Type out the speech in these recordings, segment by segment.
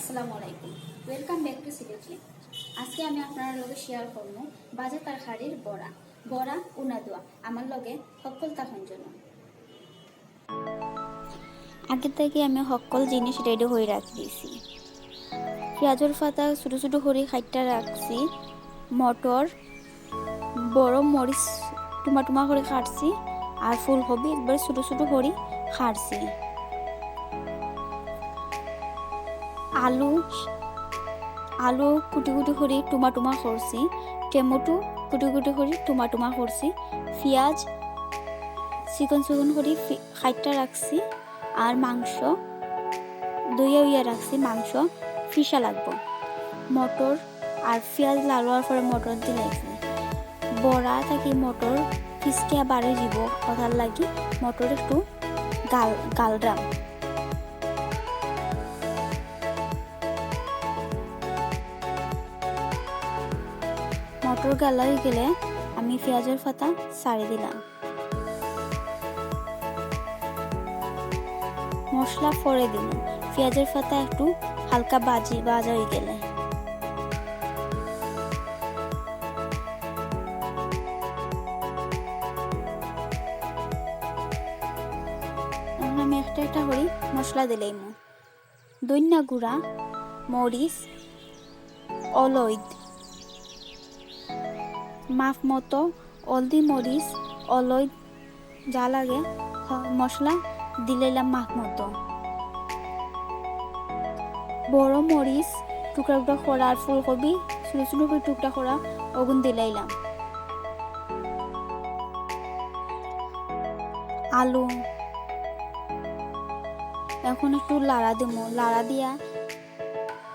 আসসালামু আলাইকুম, welcome back to Sylheti. আজকে আমি আপনার লগে শেয়ার করব বাজা তরকারির বড়া বড়া উনাদুয়া আমার লগে সকল তখন জন্য। আগে থেকে আমি সকল জিনিস রেডি হয়ে রাখি দিয়েছি। পেঁয়াজের পাতা ছোটো ছোটো করে কাটটা রাখছি, মটর বড় মরিচ টুমা টুমা করে কাটছি, আর ফুলকপি একবার ছোটো ছোটো করে কাটছি। আলু কুটি কুটি করে টুমা টুমা করছি, টমেটো কুটি কুটি করে টুমা টুমা করছি, পেঁয়াজ চিকন চিকন করে কাটটা রাখছি, আর মাংস দইয়া রাখছি। মাংস ফিসা লাগবো, মটর আর পেঁয়াজ লাল হওয়ার পরে মটর দিলাইছি। বড়া থাকি মটর ফিসকিয়া বাড়ি দিব, কথার লাগি মটর একটু গালরাম। মটর গালা হয়ে গেলে আমি পেঁয়াজের পাতা ছাড়ি দিলাম। মশলা পরে দিলাম, পেঁয়াজের পাতা একটু হালকা ভাজা হয়ে গেলে আমি একটা একটা করে মশলা দিলাম। ধনিয়া গুঁড়া, মরিচ, অলইদ মাপ মতো, হলদি মরিচ অলইদ যা লাগে মশলা দিলাম মাপ মতো। বড় মরিচ টুকরা টুকরা করা আর ফুলকপি ছোটো ছোটো করে টুকরা করা ওগুন দিলাইলাম। আলু এখন একটু লাড়া দিব, লাড়া দিয়া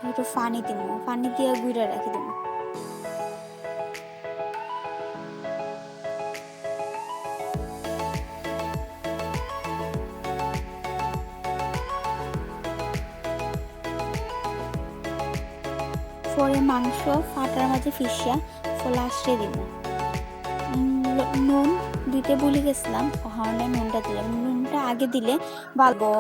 একটু পানি দিব, পানি দিয়ে গুঁড়া রাখি দিব। পরে মাংস ফাটার মাঝে ফিসিয়া লাস্টে দিব। নুন দিতে ভুলে গেছিলাম, ওখানে নুনটা দিলাম। নুনটা আগে দিলে ভালো।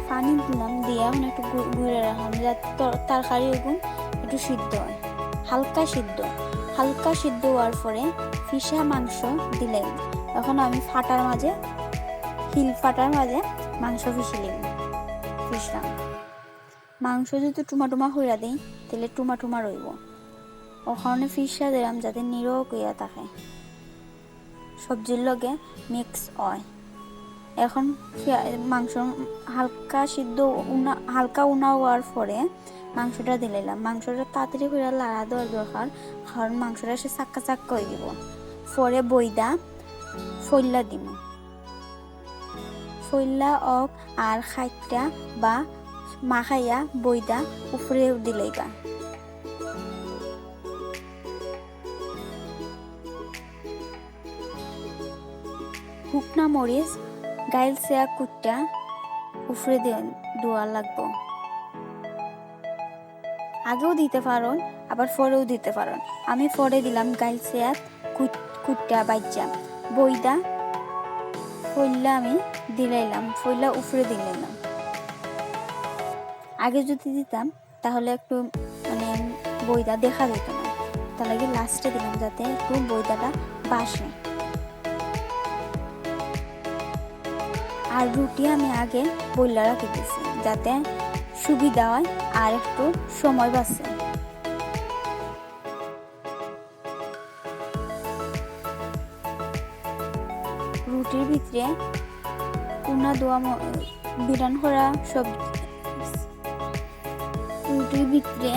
পানি দিলাম, দিয়ে এখন একটু গুঁড়ে রাখলাম যাতে তরকারি ওগুন একটু সিদ্ধ হয়, হালকা সিদ্ধ হওয়ার পরে ফিসা মাংস দিলাম। এখন আমি হিল ফাটার মাঝে মাংস ফিসলাম। মাংস যদি টুমা টুমা হইয়া দিই তাহলে টুমা টুমা রইব, ওখানে ফিসা দিলাম যাতে নিরক হইয়া থাকে, সবজির লগে মিক্স হয়। এখন মাংস হালকা উনা হওয়ার পরে মাংসটা দিলাম। মাংসটা তাড়াতাড়ি করে লাড়া দেওয়ার দরকার, কারণ মাংসটা সে চাক্কা হয়ে দিব। পরে বইদা ফইল্লা দিব, ফইল্লা অক আর খাইটা বা মাখাইয়া বইদা উপরে দিলেইবা। শুকনা মরিচ গাইল সেয়া কুটটা উপরে দেওয়া লাগবো। আগেও দিতে পারেন আবার পরেও দিতে পারেন। আমি পরে দিলাম গাইল সেয়া কুটটা বাজ্যা বইদা ফইল্লা আমি দিলাইলাম, ফইল্লা উপরে দিলাইলাম। আগে যদি দিতাম তাহলে একটু বইদা দেখা যেত না, তার লাগে লাস্টে দিলাম যাতে একটু বইদাটা বাসে। আর রুটি আমি আগে বইলা রাখি দিয়েছি যাতে সুবিধা হয় আর একটু সময় বাঁচে। রুটির ভিতরে উনা দোয়া বিরান করা রুটির ভিতরে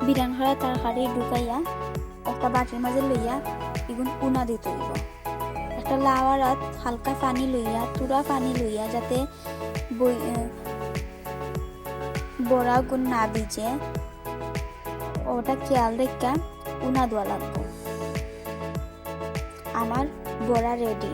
বিরান করা তরকারি ঢুকাইয়া একটা বাটির মাঝে লইয়া এগুন উনা দিতে হইব। একটা লাওয়ারাত হালকা পানি লইয়া তুরা পানি লইয়া যাতে বড়া গুণ না ভিজে ওটা খেয়াল রেখা উনা দেওয়া লাগবে। আমার বড়া রেডি।